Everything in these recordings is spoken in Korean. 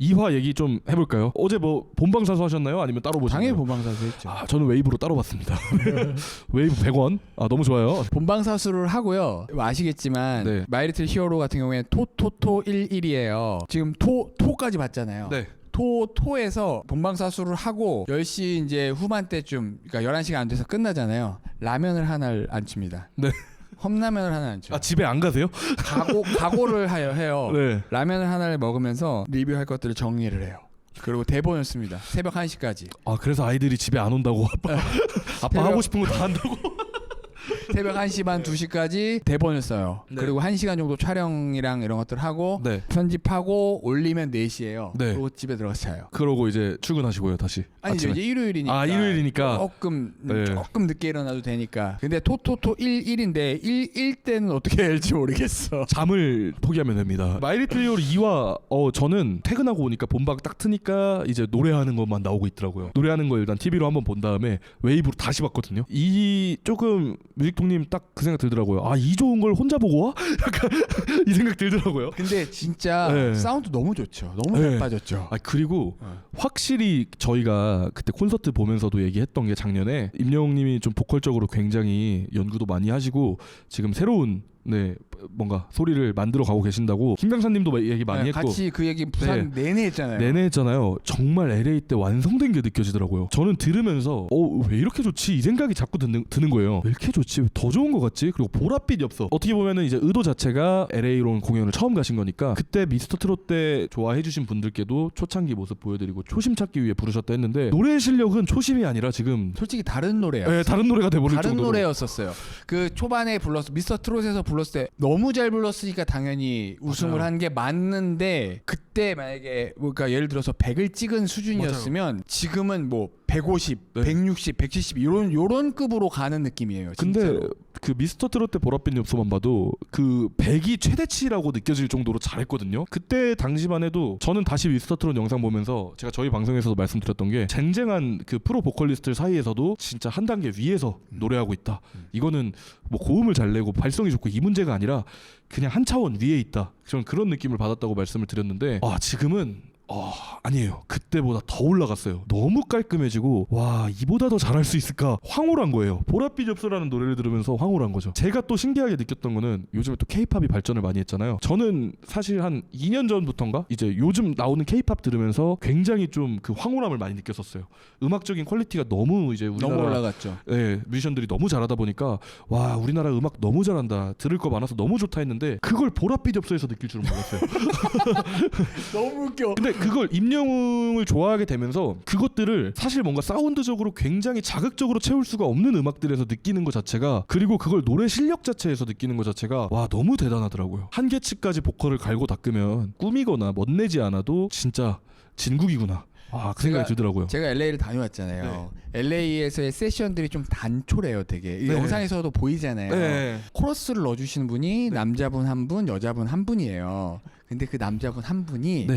2화 얘기 좀 해볼까요? 어제 뭐 본방사수 하셨나요? 아니면 따로 보셨나요? 당연히 본방사수 했죠. 저는 웨이브로 따로 봤습니다. 웨이브 100원. 너무 좋아요. 본방사수를 하고요. 아시겠지만 네. 마이리틀 히어로 같은 경우에는 토토토 11이에요. 지금 토까지 봤잖아요. 네. 토에서 본방사수를 하고 10시 이제 후반때쯤, 그러니까 11시가 안 돼서 끝나잖아요. 라면을 하나를 안 칩니다. 네. 컵라면을 하나 안 쳐요. 집에 안 가세요? 각오를 해요. 네. 라면을 하나를 먹으면서 리뷰할 것들을 정리를 해요. 그리고 대본을 씁니다. 새벽 1시까지. 그래서 아이들이 집에 안 온다고 아빠 하고 싶은 거 다 한다고. 새벽 1시 반 2시까지 대본을 써요. 네. 그리고 1시간 정도 촬영이랑 이런 것들 하고 네. 편집하고 올리면 4시예요. 네. 그리고 집에 들어가서 자요. 그러고 이제 출근하시고요 다시. 아니죠. 아침에. 이제 일요일이니까. 일요일이니까. 조금 늦게 일어나도 되니까. 근데 토토토 1인데 1 때는 어떻게 해야 할지 모르겠어. 잠을 포기하면 됩니다. 마이리틀 히어로 2화 저는 퇴근하고 오니까 본방 딱 트니까 이제 노래하는 것만 나오고 있더라고요. 노래하는 거 일단 TV로 한번 본 다음에 웨이브로 다시 봤거든요. 이 조금 뮤직동님 딱 그 생각 들더라고요. 이 좋은 걸 혼자 보고 와? 약간 이 생각 들더라고요. 근데 진짜 네. 사운드 너무 좋죠. 너무 네. 잘 빠졌죠. 그리고 확실히 저희가 그때 콘서트 보면서도 얘기했던 게 작년에 임영웅님이 좀 보컬적으로 굉장히 연구도 많이 하시고 지금 새로운 뭔가 소리를 만들어 가고 계신다고 김병찬님도 얘기 많이 했고 같이 그 얘기 부산 내내 했잖아요. 내내 했잖아요. 정말 LA 때 완성된 게 느껴지더라고요. 저는 들으면서 왜 이렇게 좋지? 이 생각이 자꾸 드는 거예요. 왜 이렇게 좋지? 왜 더 좋은 것 같지? 그리고 보랏빛이 없어. 어떻게 보면은 이제 의도 자체가 LA로 공연을 처음 가신 거니까 그때 미스터 트롯 때 좋아해 주신 분들께도 초창기 모습 보여드리고 초심 찾기 위해 부르셨다 했는데 노래 실력은 초심이 아니라 지금 솔직히 다른 노래예요. 네, 다른 노래가 돼버릴 다른 정도로. 노래였었어요. 그 초반에 불렀어 미스터 트롯에서 불렀을 때 너무 잘 불렀으니까 당연히 우승을 한 게 맞는데 그때 만약에 그러니까 예를 들어서 100을 찍은 수준이었으면 맞아요. 지금은 뭐 150, 160, 170 요런 급으로 가는 느낌이에요. 진짜로. 근데 그 미스터 트롯 때 보랏빛 엽서만 봐도 그 100이 최대치라고 느껴질 정도로 잘했거든요. 그때 당시만 해도 저는 다시 미스터 트롯 영상 보면서 제가 저희 방송에서도 말씀드렸던 게 쟁쟁한 그 프로 보컬리스트들 사이에서도 진짜 한 단계 위에서 노래하고 있다. 이거는 뭐 고음을 잘 내고 발성이 좋고 이 문제가 아니라 그냥 한 차원 위에 있다. 저는 그런 느낌을 받았다고 말씀을 드렸는데 지금은 아니에요. 그때보다 더 올라갔어요. 너무 깔끔해지고 이보다 더 잘할 수 있을까 황홀한 거예요. 보랏빛 엽서라는 노래를 들으면서 황홀한 거죠. 제가 또 신기하게 느꼈던 거는 요즘에 또 K-팝이 발전을 많이 했잖아요. 저는 사실 한 2년 전부터인가 이제 요즘 나오는 K-팝 들으면서 굉장히 좀 그 황홀함을 많이 느꼈었어요. 음악적인 퀄리티가 너무 이제 우리나라 너무 올라갔죠. 뮤지션들이 너무 잘하다 보니까 우리나라 음악 너무 잘한다. 들을 거 많아서 너무 좋다 했는데 그걸 보랏빛 엽서에서 느낄 줄은 몰랐어요. 너무 웃겨. 근데 그걸 임영웅을 좋아하게 되면서 그것들을 사실 뭔가 사운드적으로 굉장히 자극적으로 채울 수가 없는 음악들에서 느끼는 것 자체가 그리고 그걸 노래 실력 자체에서 느끼는 것 자체가 너무 대단하더라고요. 한계치까지 보컬을 갈고 닦으면 꿈이거나 멋내지 않아도 진짜 진국이구나. 그 생각이 들더라고요. 제가 LA를 다녀왔잖아요. LA에서의 세션들이 좀 단초래요, 되게. 영상에서도 보이잖아요. 코러스를 넣어주시는 분이 남자분 한 분, 여자분 한 분이에요. 근데 그 남자분 한 분이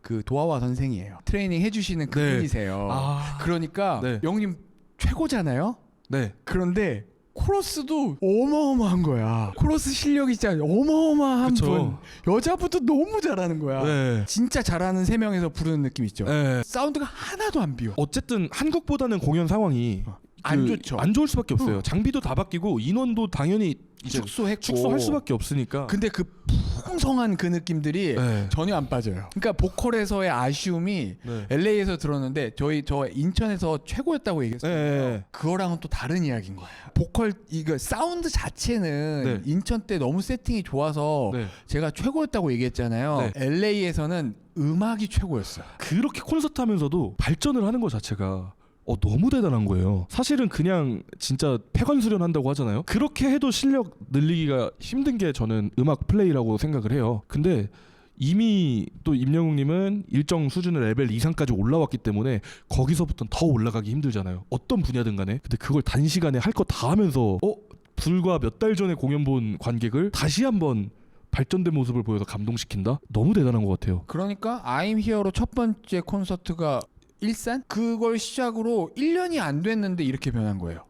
그 도하와 선생이에요. 트레이닝 해주시는 그분이세요. 그러니까 영님 최고잖아요. 그런데 코러스도 어마어마한 거야. 코러스 실력이 진짜 어마어마한 분. 여자분도 너무 잘하는 거야. 진짜 잘하는 3명에서 부르는 느낌 있죠. 사운드가 하나도 안 비어. 어쨌든 한국보다는 공연 상황이 안 좋죠. 안 좋을 수밖에 없어요. 장비도 다 바뀌고 인원도 당연히 축소할 수밖에 없으니까. 근데 그 풍성한 그 느낌들이 전혀 안 빠져요. 그러니까 보컬에서의 아쉬움이 LA에서 들었는데 저 인천에서 최고였다고 얘기했어요. 그거랑은 또 다른 이야기인 거예요. 보컬 이거 사운드 자체는 인천 때 너무 세팅이 좋아서 제가 최고였다고 얘기했잖아요. LA에서는 음악이 최고였어요. 그렇게 콘서트 하면서도 발전을 하는 것 자체가 너무 대단한 거예요. 사실은 그냥 진짜 폐관 수련한다고 하잖아요. 그렇게 해도 실력 늘리기가 힘든 게 저는 음악 플레이라고 생각을 해요. 근데 이미 또 임영웅님은 일정 수준의 레벨 이상까지 올라왔기 때문에 거기서부터는 더 올라가기 힘들잖아요. 어떤 분야든 간에. 근데 그걸 단시간에 할 거 다 하면서 불과 몇 달 전에 공연 본 관객을 다시 한번 발전된 모습을 보여서 감동시킨다? 너무 대단한 것 같아요. 그러니까 I'm Here로 첫 번째 콘서트가 일산? 그걸 시작으로 1년이 안 됐는데 이렇게 변한 거예요.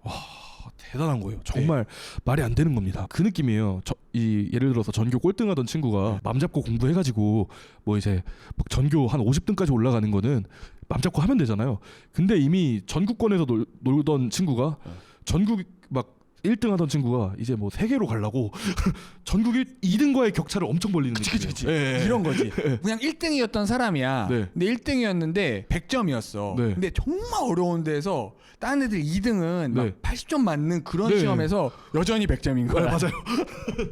대단한 거예요. 정말 말이 안 되는 겁니다. 그 느낌이에요. 예를 들어서 전교 꼴등하던 친구가 맘 잡고 공부해가지고 뭐 이제 막 전교 한 50등까지 올라가는 거는 맘 잡고 하면 되잖아요. 근데 이미 전국권에서 놀던 친구가 전국 막 1등 하던 친구가 이제 뭐 세계로 가려고 전국 2등과의 격차를 엄청 벌리는 거죠. 그치. 이런 거지. 그냥 1등이었던 사람이야. 네. 근데 1등이었는데 100점이었어. 네. 근데 정말 어려운 데서 다른 애들 2등은 막 네. 80점 맞는 그런 네. 시험에서 여전히 100점인 거야. 맞아요.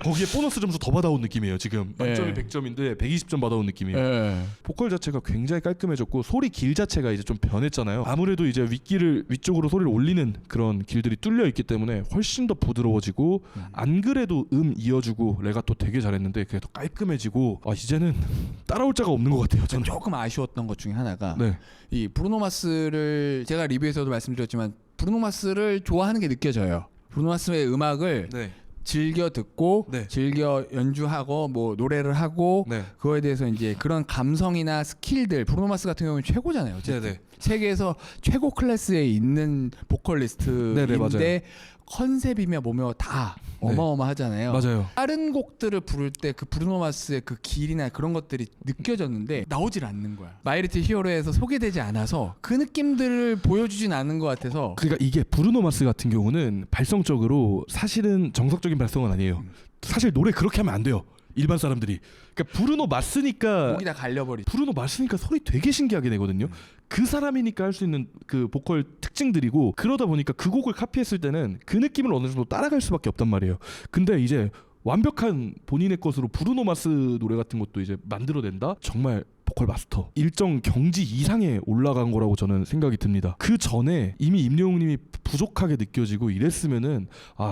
거기에 보너스 점수 더 받아온 느낌이에요. 지금 만점이 네. 100점인데 120점 받아온 느낌이에요. 네. 보컬 자체가 굉장히 깔끔해졌고 소리 길 자체가 이제 좀 변했잖아요. 아무래도 이제 위쪽으로 소리를 올리는 그런 길들이 뚫려 있기 때문에 훨씬 더 부드러워지고 안 그래도 이어주고 레가토 되게 잘했는데 그게 더 깔끔해지고 이제는 따라올 자가 없는 것 같아요. 저는. 조금 아쉬웠던 것 중에 하나가 네. 이 브루노 마스를 제가 리뷰에서도 말씀드렸지만 브루노 마스를 좋아하는 게 느껴져요. 브루노 마스의 음악을 네. 즐겨 듣고 네. 즐겨 연주하고 뭐 노래를 하고 네. 그거에 대해서 이제 그런 감성이나 스킬들 브루노 마스 같은 경우는 최고잖아요. 어쨌든. 네네. 세계에서 최고 클래스에 있는 보컬리스트인데 네네, 맞아요. 컨셉이며 뭐며 다 네. 어마어마하잖아요. 맞아요. 다른 곡들을 부를 때 그 브루노 마스의 그 길이나 그런 것들이 느껴졌는데 나오질 않는 거야. 마이리트 히어로에서 소개되지 않아서 그 느낌들을 보여주진 않은 것 같아서. 그러니까 이게 브루노 마스 같은 경우는 발성적으로 사실은 정석적인 발성은 아니에요. 사실 노래 그렇게 하면 안 돼요. 일반 사람들이. 그러니까 브루노 마스니까 목이 다 갈려버리죠. 브루노 마스니까 소리 되게 신기하게 내거든요. 그 사람이니까 할 수 있는 그 보컬 특징들이고 그러다 보니까 그 곡을 카피했을 때는 그 느낌을 어느 정도 따라갈 수밖에 없단 말이에요. 근데 이제 완벽한 본인의 것으로 브루노 마스 노래 같은 것도 이제 만들어낸다? 정말 보컬 마스터. 일정 경지 이상에 올라간 거라고 저는 생각이 듭니다. 그 전에 이미 임영웅님이 부족하게 느껴지고 이랬으면은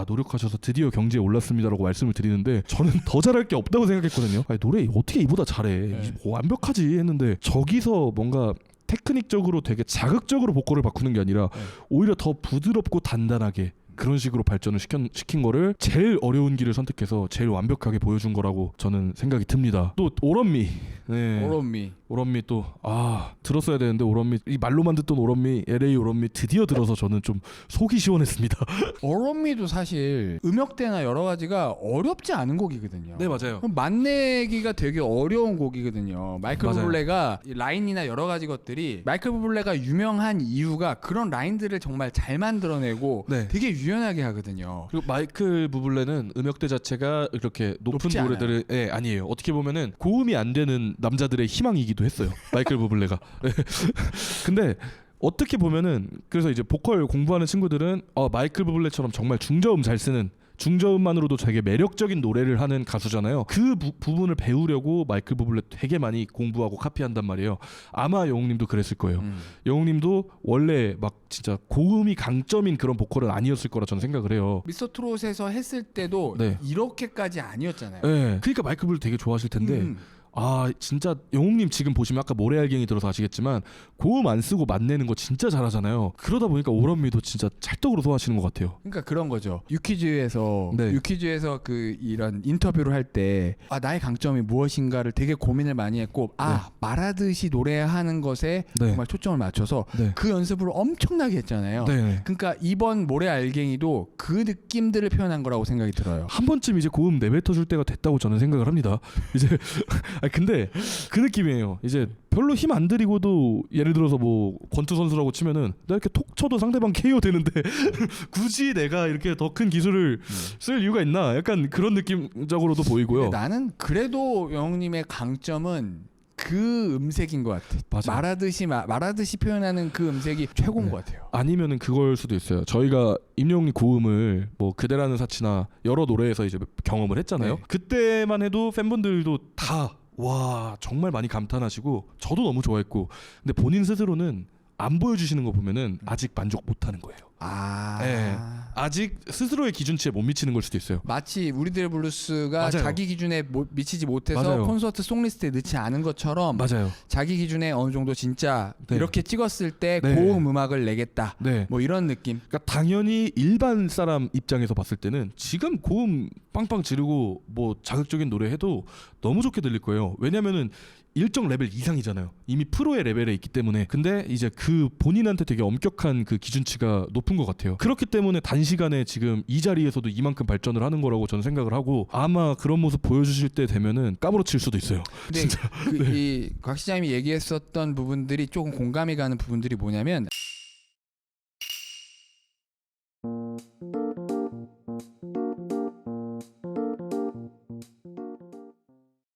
노력하셔서 드디어 경지에 올랐습니다라고 말씀을 드리는데 저는 더 잘할 게 없다고 생각했거든요. 노래 어떻게 이보다 잘해? 완벽하지 했는데 저기서 뭔가 테크닉적으로 되게 자극적으로 보컬을 바꾸는 게 아니라 오히려 더 부드럽고 단단하게 그런 식으로 발전을 시킨 거를 제일 어려운 길을 선택해서 제일 완벽하게 보여준 거라고 저는 생각이 듭니다. 또 오런미. 네. 오런미 또 들었어야 되는데 오런미 이 말로만 듣던 오런미 LA 오런미 드디어 들어서 저는 좀 속이 시원했습니다. 오런미도 사실 음역대나 여러 가지가 어렵지 않은 곡이거든요. 네 맞아요. 만내기가 되게 어려운 곡이거든요. 마이클 맞아요. 부블레가 라인이나 여러 가지 것들이 마이클 부블레가 유명한 이유가 그런 라인들을 정말 잘 만들어내고 네. 되게 유연하게 하거든요. 그리고 마이클 부블레는 음역대 자체가 이렇게 높은 높지 노래들을 아니에요. 어떻게 보면은 고음이 안 되는 남자들의 희망이기도 했어요. 마이클 부블레가. 근데 어떻게 보면은 그래서 이제 보컬 공부하는 친구들은 마이클 부블레처럼 정말 중저음 잘 쓰는 중저음만으로도 되게 매력적인 노래를 하는 가수잖아요. 그 부분을 배우려고 마이클 부블레 되게 많이 공부하고 카피한단 말이에요. 아마 영웅님도 그랬을 거예요. 영웅님도 원래 막 진짜 고음이 강점인 그런 보컬은 아니었을 거라 저는 생각을 해요. 미스터 트롯에서 했을 때도 네. 이렇게까지 아니었잖아요. 네. 그러니까 마이클 부블레 되게 좋아하실 텐데 진짜 영웅님 지금 보시면 아까 모래알갱이 들어서 아시겠지만 고음 안 쓰고 맛내는 거 진짜 잘하잖아요. 그러다 보니까 오런미도 진짜 찰떡으로 소화하시는 것 같아요. 그러니까 그런 거죠. 유퀴즈에서 네. 그 이런 인터뷰를 할 때 나의 강점이 무엇인가를 되게 고민을 많이 했고 말하듯이 노래하는 것에 정말 초점을 맞춰서 그 연습을 엄청나게 했잖아요. 네. 그러니까 이번 모래알갱이도 그 느낌들을 표현한 거라고 생각이 들어요. 한 번쯤 이제 고음 내뱉어 줄 때가 됐다고 저는 생각을 합니다. 이제 근데 그 느낌이에요. 이제 별로 힘 안 들이고도 예를 들어서 뭐 권투 선수라고 치면은 나 이렇게 톡 쳐도 상대방 KO 되는데 굳이 내가 이렇게 더 큰 기술을 쓸 이유가 있나? 약간 그런 느낌적으로도 보이고요. 근데 나는 그래도 영웅님의 강점은 그 음색인 것 같아. 맞아요. 말하듯이 표현하는 그 음색이 최고인 것 같아요. 아니면은 그걸 수도 있어요. 저희가 임영웅님 고음을 뭐 그대라는 사치나 여러 노래에서 이제 경험을 했잖아요. 그때만 해도 팬분들도 다 정말 많이 감탄하시고 저도 너무 좋아했고 근데 본인 스스로는 안 보여주시는 거 보면은 아직 만족 못하는 거예요. 네. 아직 스스로의 기준치에 못 미치는 걸 수도 있어요. 마치 우리들의 블루스가 맞아요. 자기 기준에 미치지 못해서 맞아요. 콘서트 송리스트에 넣지 않은 것처럼 맞아요. 자기 기준에 어느 정도 진짜 이렇게 찍었을 때 네. 고음 음악을 내겠다. 네. 뭐 이런 느낌. 그러니까 당연히 일반 사람 입장에서 봤을 때는 지금 고음 빵빵 지르고 뭐 자극적인 노래 해도 너무 좋게 들릴 거예요. 왜냐면은 일정 레벨 이상이잖아요. 이미 프로의 레벨에 있기 때문에. 근데 이제 그 본인한테 되게 엄격한 그 기준치가 높은 높은 것 같아요. 그렇기 때문에 단시간에 지금 이 자리에서도 이만큼 발전을 하는 거라고 저는 생각을 하고 아마 그런 모습 보여주실 때 되면은 까무러칠 수도 있어요. 근데 이 곽 시장님이 얘기했었던 부분들이 조금 공감이 가는 부분들이 뭐냐면